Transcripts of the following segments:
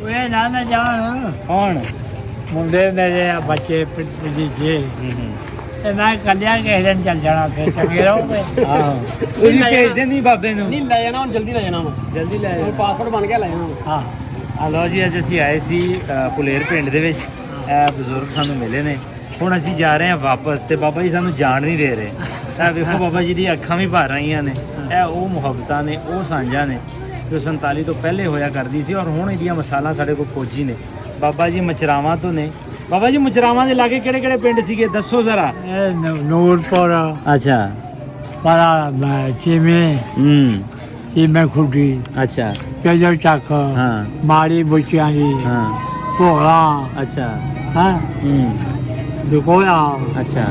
वे ना जान कौन मुंडे मेरे बच्चे भतीजे ते मैं कलिया किस दिन चल जाना फिर चंगे रहोगे ਆਹੋ ਤੁਸੀਂ ਭੇਜਦੇ ਨਹੀਂ ਬਾਬੇ ਨੂੰ नहीं ले जाना जल्दी ले जाना ਜਲਦੀ ਲੈ और पासपोर्ट बन गया ले जाना हाँ ਆ ਲਓ ਜੀ ਅੱਜ ਅਸੀਂ ਆਏ ਸੀ ਪੁਲੇਰ ਪਿੰਡ ਦੇ ਵਿੱਚ ਇਹ ਬਜ਼ੁਰਗ ਸਾਨੂੰ ਮਿਲੇ ਨੇ ਹੁਣ ਅਸੀਂ ਜਾ ਰਹੇ ਹਾਂ ਵਾਪਸ ਤੇ ਬਾਬਾ ਜੀ ਸਾਨੂੰ ਜਾਣ ਨਹੀਂ ਦੇ ਰਹੇ ਇਹ ਵੇਖੋ ਬਾਬਾ ਜੀ ਦੀ ਅੱਖਾਂ ਵੀ ਭਰ ਰਹੀਆਂ ਨੇ ਇਹ ਉਹ ਮੁਹੱਬਤਾਂ ਨੇ ਉਹ ਸਾਂਝਾਂ ਨੇ ਜੋ 47 ਤੋਂ ਪਹਿਲੇ ਹੋਇਆ ਕਰਦੀ ਸੀ ਔਰ ਹੁਣ ਇਹਦੀਆਂ ਮਿਸਾਲਾਂ ਸਾਡੇ ਕੋਲ ਫੌਜੀ ਨੇ ਬਾਬਾ ਜੀ ਮਚਰਾਵਾਂ ਤੋਂ ਨੇ ਬਾਬਾ ਜੀ ਮਚਰਾਵਾਂ ਦੇ ਲਾਗੇ ਕਿਹੜੇ ਕਿਹੜੇ ਪਿੰਡ ਸੀਗੇ ਦੱਸੋ ਜ਼ਰਾ नूरपुर ਅੱਛਾ परा चीमे चीमे खुटी ਅੱਛਾ केजर चक ਹਾਂ माड़ी बुचिया जी ਹਾਂ भोला ਅੱਛਾ हाँ दुकोया ਅੱਛਾ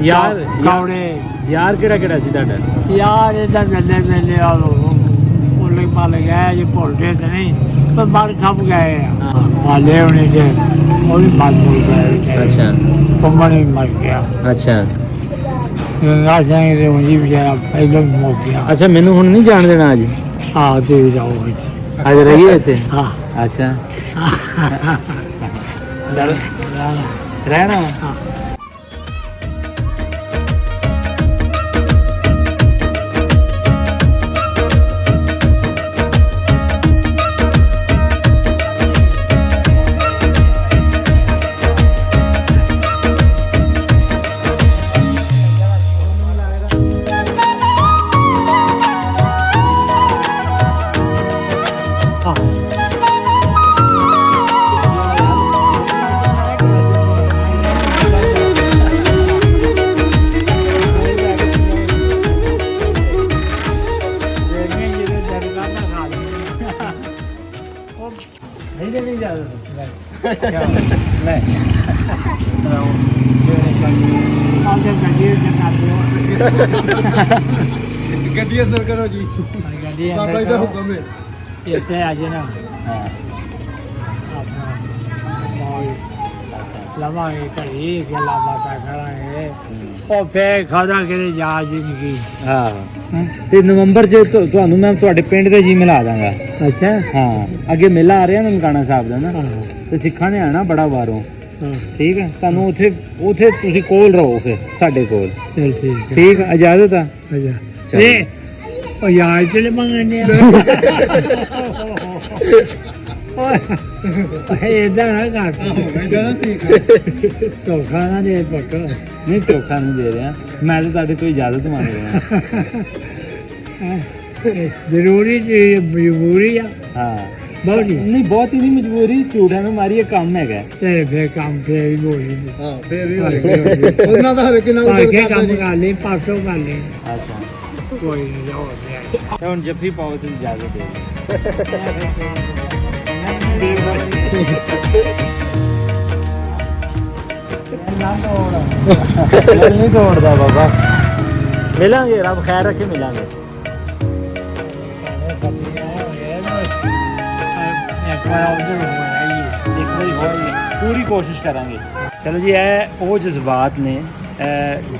ਯਾਰ कौड़े ਯਾਰ ਕਿਹੜਾ ਕਿਹੜਾ ਸੀ ਤੁਹਾਡਾ यार इधर मेले मेले आलो उल्ले पाले गए जी भुलते तो नहीं पर बाहर खप गए हाँ। माले होने से वो भी मर मुल गए ਅੱਛਾ कुमन भी मर गया ਅੱਛਾ गंगा सिंह से मुझे बेचारा पहले भी मुक गया ਅੱਛਾ ਮੈਨੂੰ ਹੁਣ ਨਹੀਂ ਜਾਣ ਦੇਣਾ ਅੱਜ हाँ तो भी जाओ ਅੱਜ ਰਹੀਏ ਇੱਥੇ हाँ ਅੱਛਾ ਚਲ ਰਹਿਣਾ हाँ नहीं देनी इजाजत नहीं गड्डी अंदर करो जी बाबा जी का हुक्म है इतने आज ना लवांगे कहीं गला बाता करांगे और फिर खादा के जा जिंदगी ਹਾਂ ਤੇ ਨਵੰਬਰ ਚ ਤੁਹਾਨੂੰ ਮੈਂ ਤੁਹਾਡੇ ਪਿੰਡ ਦੇ ਜੀ ਮਿਲਾ ਦਾਂਗਾ अच्छा ਹਾਂ ਅੱਗੇ ਮੇਲਾ ਆ ਰਿਹਾ ਨਨਕਾਣਾ ਸਾਹਿਬ ਦਾ ਨਾ हाँ ਤੇ ਸਿੱਖਾਂ ਨੇ ਆਣਾ ਬੜਾ ਵਾਰੋਂ हाँ ਠੀਕ ਹੈ ਤੁਹਾਨੂੰ ਉੱਥੇ ਉੱਥੇ ਤੁਸੀਂ ਕੋਲ ਰਹੋ ਫਿਰ ਸਾਡੇ ਕੋਲ चल ठीक है ਠੀਕ ਹੈ ਇਜਾਜ਼ਤ ਆ अच्छा चलो। ये ओ यार चले मंगने इधर ना काट तो खाना दे पक्का ਨਹੀਂ ਧੋਖਾ ਨਹੀਂ ਦੇ ਰਿਹਾ ਮੈਂ ਤਾਂ ਤੁਹਾਡੇ ਤੋਂ ਇਜਾਜ਼ਤ ਮੰਗ ਰਿਹਾ जरूरी चीज मजबूरी है ਹਾਂ बहुत ही ਨਹੀਂ ਬਹੁਤ ਹੀ ਨਹੀਂ ਮਜਬੂਰੀ ਝੂਠਿਆਂ ਨੂੰ ਮਾਰੀ ਇਹ ਕੰਮ ਹੈਗਾ चले फिर काम फिर भी बोली हां फिर भी ਉਹਨਾਂ ਦਾ ਹਰ ਕਿੰਨਾ आगे काम कर ले पासों कर ले ਅੱਛਾ कोई नहीं जाओ ਤੇ ਹੁਣ ਜੱਫੀ ਪਾਓ ਤੇ ਇਜਾਜ਼ਤ ਦੇ ਨਹੀਂ ਤੋੜਦਾ ਬਾਬਾ ਮਿਲਾਂਗੇ ਰੱਬ ਖੈਰ ਰੱਖੇ ਮਿਲਾਂਗੇ एक बार उधर हो आइए ਇੱਕ ਵਾਰੀ ਹੋਰ ਪੂਰੀ ਕੋਸ਼ਿਸ਼ ਕਰਾਂਗੇ ਚਲੋ ਜੀ ਇਹ ਉਹ ਜਜ਼ਬਾਤ ਨੇ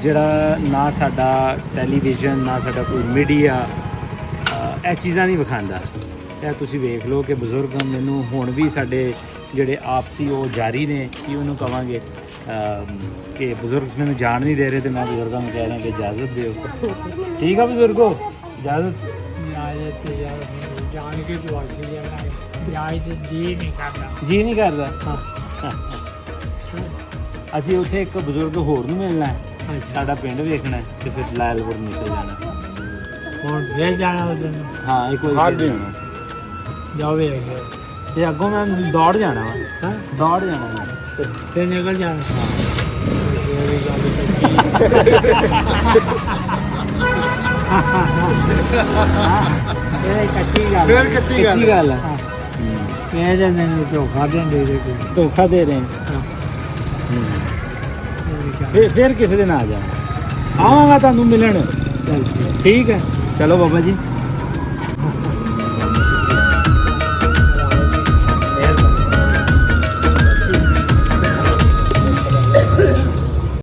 ਜਿਹੜਾ ਨਾ ਸਾਡਾ ਟੈਲੀਵਿਜ਼ਨ ਨਾ ਸਾਡਾ ਕੋਈ ਮੀਡੀਆ ਇਹ ਚੀਜ਼ਾਂ ਨਹੀਂ ਵਿਖਾਉਂਦਾ ਇਹ ਤੁਸੀਂ ਵੇਖ ਲਓ ਕਿ ਬਜ਼ੁਰਗ ਮੈਨੂੰ ਹੁਣ ਵੀ ਸਾਡੇ ਜਿਹੜੇ ਆਪਸੀ ਉਹ ਜਾਰੀ ਨੇ ਕਿ ਉਹਨੂੰ ਕਵਾਂਗੇ ਕਿ ਬਜ਼ੁਰਗ ਮੈਨੂੰ ਜਾਣ ਨਹੀਂ ਦੇ ਰਹੇ ਤੇ ਮੈਂ ਬਜ਼ੁਰਗਾਂ ਨੂੰ ਕਹਿ ਰਿਹਾ ਕਿ ਇਜਾਜ਼ਤ ਦਿਓ ਠੀਕ ਆ ਬਜ਼ੁਰਗੋ ਇਜਾਜ਼ਤ जान के दुआ की जाए तो जी नहीं करता ਜੀ ਨਹੀਂ ਕਰਦਾ ਅਸੀਂ ਉੱਥੇ ਇੱਕ ਬਜ਼ੁਰਗ ਹੋਰ ਨੂੰ ਮਿਲਣਾ ਹੈ ਸਾਡਾ ਪਿੰਡ ਵੇਖਣਾ ਹੈ ਤੇ ਫਿਰ ਲਾਇਲਪੁਰ ਨਿਕਲ ਜਾਣਾ और फिर जाना उधर ਹਾਂ ਇੱਕ ਵਾਰੀ ਹਰ ਫਿਰ ਦਿਨ। ਜਾਣਾ। जाओगे ਤੇ ਅੱਗੋਂ ਮੈਂ ਦੌੜ ਜਾਣਾ ਵਾ ਦੌੜ ਜਾਣਾ ਮੈਂ फिर निकल जाना कच्ची गल फिर कच्ची गल ਗੱਲ ਹੈ कहते मैंने धोखा देंगे ਧੋਖਾ ਦੇ ਰਹੇ ਫਿਰ ਕਿਸੇ ਦਿਨ ਆ ਜਾਣਾ ਆਵਾਂਗਾ ਤੁਹਾਨੂੰ ਮਿਲਣ चल ਠੀਕ ਹੈ ਚਲੋ ਬਾਬਾ ਜੀ